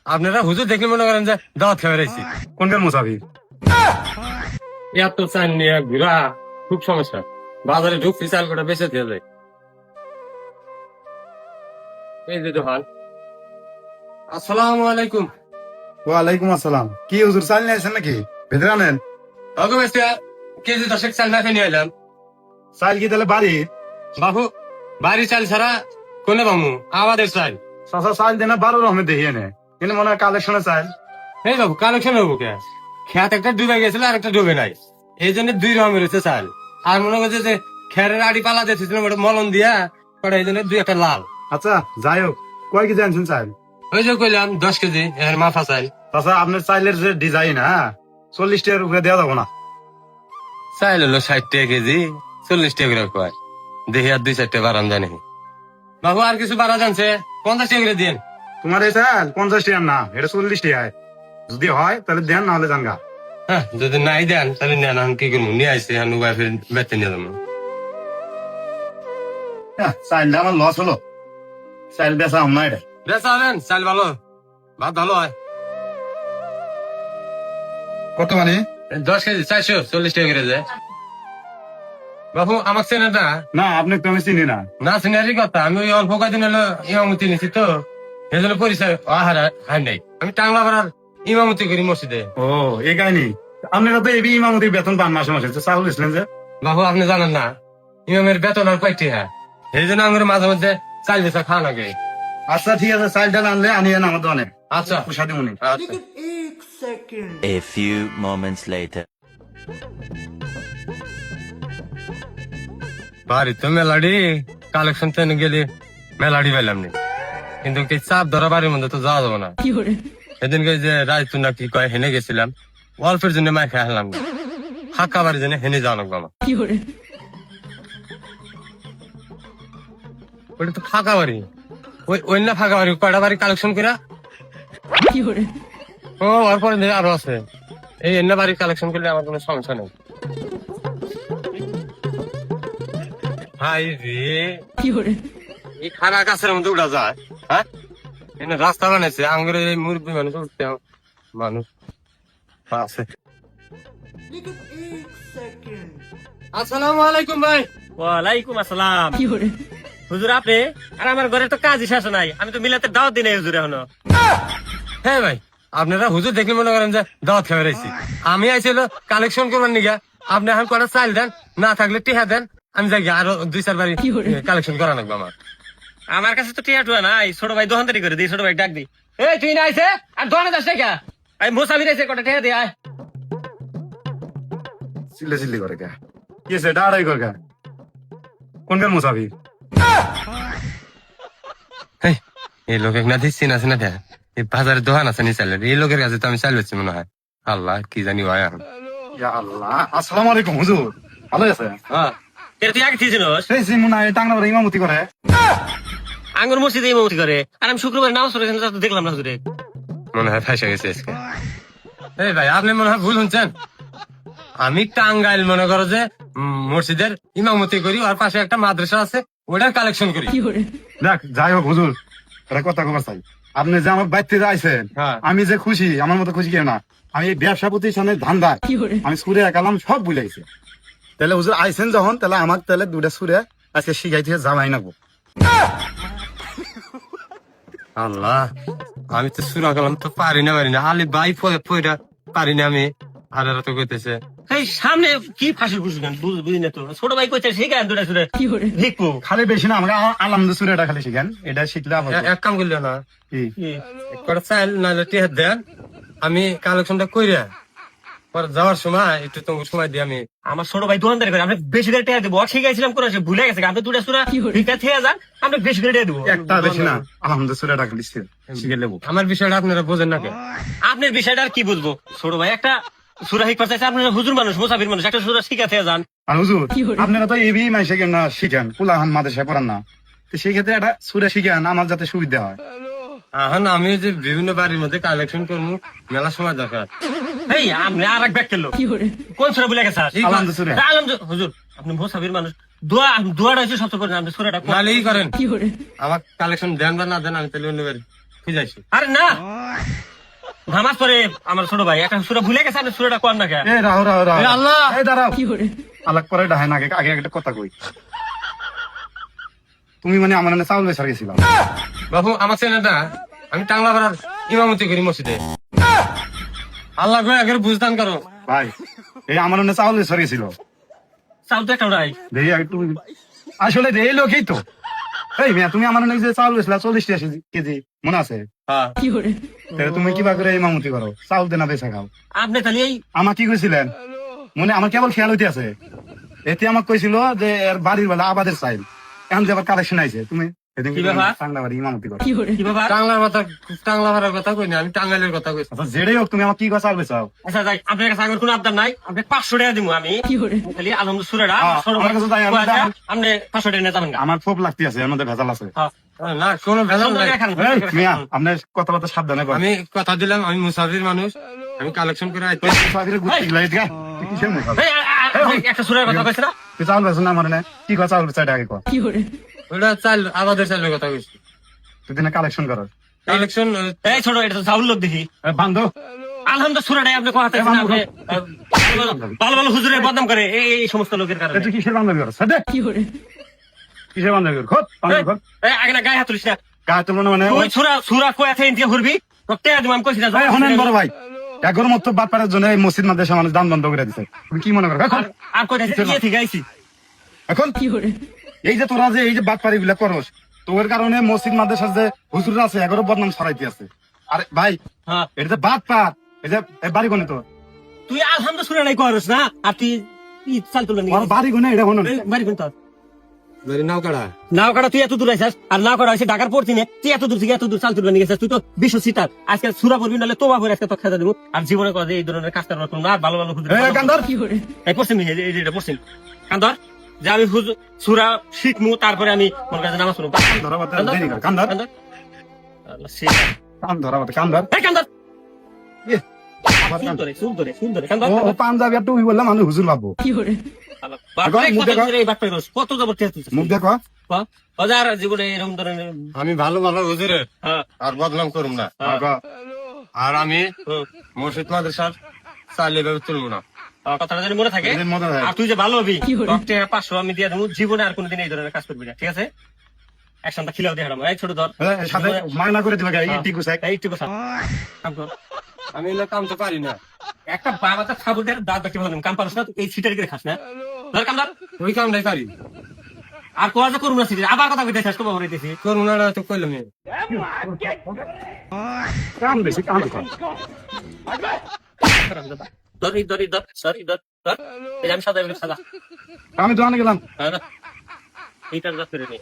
আপনারা হুজুর দেখলে মনে করেন যে দাওয়াত খাবার আইছি। কোনকার মুসাফির? এত চাল নিয়ে ঘুরা খুব সমস্যা। বাজারে ঢুকছি চাল কটা বেঁচে দিয়ে যায়। এই যে দোকান। আসসালামু আলাইকুম। ওয়ালাইকুম আসসালাম। কি হুজুর চাল নিয়ে আসেন নাকি? ভেতরে আনেন। বাবু বেস্তে কেজি 10 চাল না খেয়ে নিয়ে এলাম। চাল কি তাহলে বাড়ি? বাবু বাড়ি চাল ছাড়া কোনে বামু আমাদের চাল। চাষা চাল দেনা 12 রকমের দেখি এনে, কিন্তু মনে হয় কালেকশনে চাল। এই বাবু কালেকশন হবো কে? খেত একটা ডুবে গেছিল আর একটা ডুবে নাই, এই জন্য 2 রকমের হচ্ছে চাল। আর মনে করছে যে খেরের আড়ি পালা দিয়েছিল ওটা মলন দিয়া ওটা, এই জন্য 2 একটা লাল। আচ্ছা যাই হোক, কয় কেজি আনছেন চাল? ওই যে কইলাম 10 কেজি এর মাথা চাল। চাষা আপনার চাইলের যে ডিজাইন, হ্যাঁ 40 টাকার উপরে দেওয়া যাবো না। চাল হলো 60 টাকা কেজি, 40 টাকা করে কয়। দেখি আর 2-4 টাকা বাড়ান জানি। বাবু আর কিছু বাড়া জানছে 50 টাকা করে দিন। তোমার এই চাল 50 টাকা না, এটা 40 টাকায়। যদি হয় তাহলে দেন, না হলে জানগা। হ্যাঁ যদি নাই দেন তাহলে নেন, আমি কি করবো নিয়ে আসছি আমি ওয়াইফের বেতন নিয়ে যাবো। চাইলটা আমার লস হলো, চাইল বেচা হম না এটা। বেশ আনেন চাল ভালো, ভাত ভালো হয়। কত মানে? 10 কেজি 440 টাকা করে যায়। বাবু আমার চেনে না? না, আপনি তো আমি চিনি না। না চিনারই কথা, আমি ওই অল্প কদিন হলো ইমামতি নিছি তো, এই জন্য পরিচয় হার নাই। আমি টাংলা পাড়ার ইমামতি করি মসজিদে। ও এই কাহিনী। আপনারা তো এবি ইমামতির বেতন পান মাসে মাসে, চাল দিচ্ছিলেন যে। বাবু আপনি জানেন না ইমামের বেতন আর কয়েকটি, হ্যাঁ এই জন্য আমার মাঝে মধ্যে চাল বেচা খাওয়া লাগে। আচ্ছা ঠিক আছে, চালটা আনলে আনিয়েন আমার দোকানে। আচ্ছা প্রসাদী মনে। আচ্ছা। A few moments later. বাড়ি তো মেলাডি কালেকশন তেনে গেলে মেলাডি পাইলাম নি, কিন্তু এই চাপ ধরা বাড়ির মধ্যে তো যাওয়া যাবো না। সেদিনকে যে রাজতুর না কি কয় হেনে গেছিলাম, অল্পের জন্য মাই খেয়ে হারলাম না, ফাঁকা বাড়ির জন্য হেনে যাওয়া লাগবো আমার। ওটা তো ফাঁকা বাড়ি, ওই অন্য ফাঁকা বাড়ি কয়টা বাড়ি কালেকশন করা। ও ওর পরে আরো আছে, এই অন্য বাড়ি কালেকশন করলে আমার কোনো সমস্যা নেই। ভাই রে এই খানা গাছের মধ্যে উঠা যায়, হ্যাঁ এখানে রাস্তা বানাইছে আঙ্গুরে এই মুরব্বী মানুষ উঠতে মানুষ আছে। আসসালামু আলাইকুম ভাই। ওয়ালাইকুম আসসালাম। হুজুর আপনি আর আমার ঘরে তো কাজই শেষ নাই, আমি তো মিলাতে দাওয়াত দিই নাই হুজুর এখনো। হ্যাঁ ভাই আপনারা হুজুর দেখলে মনে করেন যে দাওয়াত খাবার আইছি। আমি আইছিল কালেকশন করবার নিগা, আপনি এখন কটা চাল দেন, না থাকলে টিহা দেন, আমি যাই আরো 2-4 বাড়ি কালেকশন করা লাগবে আমার। আমার কাছে তো টিয়া টুয়া নাই, ছোট ভাই দোকানদারি করে দিই, ছোট ভাই ডাক দিই। এই তুই না আইছে আর দোকানে যাস না কে? আমি মোসাফির আইছে, কটা টিয়া দিয়ে আয়। চিল্লে চিল্লি করে কে? কি আছে এটা আড়াই করে কে? কোনকার মুসাফির? এই, এই লোক না দিচ্ছি না না দেখ, এই বাজারের দোকান আছে নি চালের, এই লোকের কাছে তো আমি চাল বেচছি মনে হয়। আল্লাহ কি জানি ভাই এখন। ইয়া আল্লাহ, আসসালামু আলাইকুম হুজুর, ভালো আছে? হ্যাঁ এটা তুই আগে দিয়েছিস? সেই সিমুনা টাংলা করে ইমামতি করে। আঙ্গুর মসজিদে ইমামতি করে, আর আমি শুক্রবার নামাজ পড়েছি তো দেখলাম না হুজুরে। মনে হয় ফাঁসে গেছে আজকে। এই ভাই আপনি মনে হয় ভুল শুনছেন, আমি টাঙ্গাইল মনে করো যে মসজিদের ইমামতি করি, আর পাশে একটা মাদ্রাসা আছে ওটার কালেকশন করি। দেখ যাই হোক হুজুর, এটা কথা কবার চাই। আপনি যে আমার বাড়িতে আইছেন, হ্যাঁ। আমি যে খুশি, আমার মতো খুশি কেউ না। আমি এই ব্যবসা প্রতিষ্ঠানের ধান্দা, আমি সুরে একালাম সব ভুলে গেছি। তাহলে হুজুর আইছেন যখন, তাহলে আমার তাহলে 2টা সুরে আজকে শিখাই থেকে জামাই নাকবো। আল্লাহ আমি তো সুরা কালাম তো পারি না আলি ভাই পয়টা পারি না আমি। আর তো কইতেছে এই সামনে কি ফাঁসি ফুসি গান বুঝি না তো, ছোট ভাই কইছে শিখান দুটা সুরে দেখবো। খালি বেশি না, আমাকে আলহামদুলিল্লাহ সুরেটা খালি শিখেন, এটা শিখলে আবার এক কাম করলে না, কি? কটা চাইল নাহলে টিহার দেন, আমি কালেকশনটা কইরা পরে যাওয়ার সময় একটু তোমাকে সময় দিই আমি। আমার ছোট ভাই দোকানদারি করে, আপনি বেশি করে টিয়া দেবো। শিখাইছিলাম কোন ভুলে গেছে, আপনি দুটা সুরা ভিক্ষা থেকে যান, আপনি বেশি করে টিয়া দেবো। একটা বেশি না, আলহামদুলিল্লাহ সুরেটা খালি শিখে নেবো। আমার বিষয়টা আপনারা বোঝেন না কেন? আপনার বিষয়টা আর কি বুঝবো? ছোট ভাই একটা সুরা শিখতে চাইছে, আপনারা হুজুর মানুষ, মুসাফির মানুষ, একটা সুরা শিখা থেকে যান। আর হুজুর আপনারা তো এবি মাইসে কেন না শিখেন, কুলাহান মাদ্রাসায় পড়ান না, তো সেই ক্ষেত্রে একটা সুরে শিখেন, আমার যাতে সুবিধা হয়। এখন আমি যে বিভিন্ন বাড়ির মধ্যে কালেকশন করবো, মেলা সময় দরকার। এই আপনি আর এক ব্যাগ খেললো, কোন সুরা বলে গেছে? আলহামদুলিল্লাহ আলহামদুলিল্লাহ। হুজুর আপনি মুসাফির মানুষ, দোয়াটা হচ্ছে সবচেয়ে করে, আপনি সুরাটা নাহলে ই করেন, আমার কালেকশন দেন বা না দেন, আমি তাহলে অন্য বাড়ি খুঁজাইছি। আরে না নামাজ পড়ে আমার ছোট ভাই একটা সুরা ভুলে গেছে আপনি সুরাটা কোন না কে এ রাহো রাহো রাহো এ আল্লাহ! এই দাঁড়াও আলাক করে ডাহে না আগে একটা কথা কই তুমি মানে আমার না চাউল বেচার গেছিলাম বাবু আমার ছেলেটা আমি টাংলা ভাড়ার ইমামতি করি মসজিদে আল্লাহ করে আগে বুঝদান করো ভাই এই আমার না চাউল বেচার গেছিল চাল তো একটা নাই দেখি একটু আসলে এই লোকই তো এই মিয়া তুমি আমার না যে চাউল বেচলা 40 কেজি মনে আছে হ্যাঁ তাহলে তুমি কিবা করে ইমামতি করো চাউল দেনা বেচা খাও আপনি তাহলে এই আমার কি কইছিলেন মনে আমার কেবল খেয়াল হইতে আছে এতে আমাকে কইছিল যে এর বাড়ির বেলা আবাদের চাইল এখন যে আবার কালেকশন আইছে তুমি সেদিন কি ব্যাপার? টাংলা বাড়ি ইমামতি করো কি ব্যাপার টাংলা ভাড়ার কথা কই না আমি টাঙ্গাইলের কথা কইছি আচ্ছা যেটাই হোক তুমি আমার কি কথা চাউল বেচাও আচ্ছা যাই আপনার কাছে আমার কোনো আবদার নাই আপনি 500 টাকা দিব আমি খালি আলহামদুলিল্লাহ সুরাটা ছোট ভাই আমার কাছে তাই, আমি যাবো। আপনি 500 টাকা নিয়ে যাবেন গা। আমার খুব লাগতে আছে এর মধ্যে ভেজাল আছে হ্যাঁ। না কোনো ভেজাল সুন্দর নাই করে খান, এই, সুন্দর করে মিয়া খান। আপনার কথাবার্তা সাবধানে বল আমি কথা দিলাম আমি মুসাফির মানুষ আমি কালেকশন করে আইতে মুসাফিরে ঘুরতে গেলে এটা কিসের মুসাফির? এই, একটা সুরের কথা কইছ না তুই চাউল বেচ না আমার না কি কথা চাউল বেচা এটা আগে কর ওটা চাল আমাদের চালের কথা কইছি তুই দিনে কালেকশন কর কালেকশন এই ছোট এটা তো চাউল লোক দেখি বান্ধব আলহামদুলিল্লাহ সুরাটাই আপনি কথা এই বান্ধব, ভালো ভালো হুজুরের বদনাম করে এই সমস্ত লোকের কারণে তুই কিসের বান্ধবী কর সাথে কিসের বান্ধবী কর খোদ বান্ধবী কর এই, আগে না গায়ে হাত তুলিস না গায়ে তুলনা মানে তুই সুরা কই আছে ইন্ডিয়া ঘুরবি তোকে আমি কইছি না এই হনেন বড় ভাই এগোর মতো বাদ পাড়ার জন্য এই মসজিদ মাদ্রাসা মানুষ দান বন্ধ করে দিছে তুমি কি মনে করো এখন আর কই আছে কি ঠিক আইছি এখন এই যে তোরা যে এই যে বাদ পাড়ি গুলা করস তোর কারণে মসজিদ মাদ্রাসার যে হুজুররা আছে এগোর বদনাম ছড়াইতে আছে আরে ভাই হ্যাঁ এটা যে বাদ পাত এই যে এই বাড়ি কোনে তো তুই আলহামদুলিল্লাহ সুরাটাই করস না আর তুই চাল তুলে আমার বাড়ি কোনে এটা হনো বাড়ি কোন তোর মেরি নাও কাড়া নাও কাটা তুই এত দূর আইসাস আর নাও কাটা হয়েছে ঢাকার পড়ছি না তুই এত দূর থেকে এত দূর চাল তুলে নিয়ে গেছিস তুই তো বিশ্ব সিটার আজকে সুরা পড়বি নাহলে তোবা পরে আজকে তো খেতে দেবো আর জীবনে কথা এই ধরনের কাজ করার কোনো আর ভালো ভালো হুজুর এই কান্দার এই পড়ছি নি এটা পড়ছি কান্দর যে আমি সুরা শিখমু তারপরে আমি মনে কাছে নামাজ পড়বো ধরা বাদ দেরি কর কান্দার কান্দর আল্লাহ শিখ কান ধরা বাদ কান্দার এই কান্দর এ, আবার কান। সুন্দরে কান্দর ও পাঞ্জাবি আর টুপি বললাম আমি হুজুর ভাববো আল্লাহ, বাপরে, মুখ কত দেখা। দূরে এই বাটপাই করছ? কত জবর টেস্ট হইছে? মুখ দেখো বাহ, হাজার জীবনে এরকম ধরনের আমি ভালো ভালো হুজুরে হ্যাঁ, আর বদনাম করুম না হ্যাঁ, আর আমি হুম। মসজিদ মাদ্রাসার চাল এভাবে তুলবো না কথাটা যেন মনে থাকে এদের মনে হয় আর তুই যে ভালো হবি তোকে 500 আমি দিয়ে দেবো জীবনে আর কোনোদিন এই ধরনের কাজ করবি না ঠিক আছে একসাথে খিলাও দিয়ে হারাম এই ছোট ধর এই, সাথে মায়না করে দিবে এই টিকু সাইক এইটুকু কথা কাম কর আমি এগুলো কাম তো পারি না একটা বাবাটা খাবুর দিয়ে দাঁত দেখতে ভালো কাম পারছ না তুই এই সিটার করে খাস না ধর কাম ধর ওই কামটাই পারি আর কোয়া যে করুন না সিটার আবার কথা কইতে শেষ করবো হইতেছি করবো না তো কইলাম কাম বেশি কাম কর ধর এই যে আমি সাদা সাদা আমি দোকানে গেলাম এইটার যা করে নেই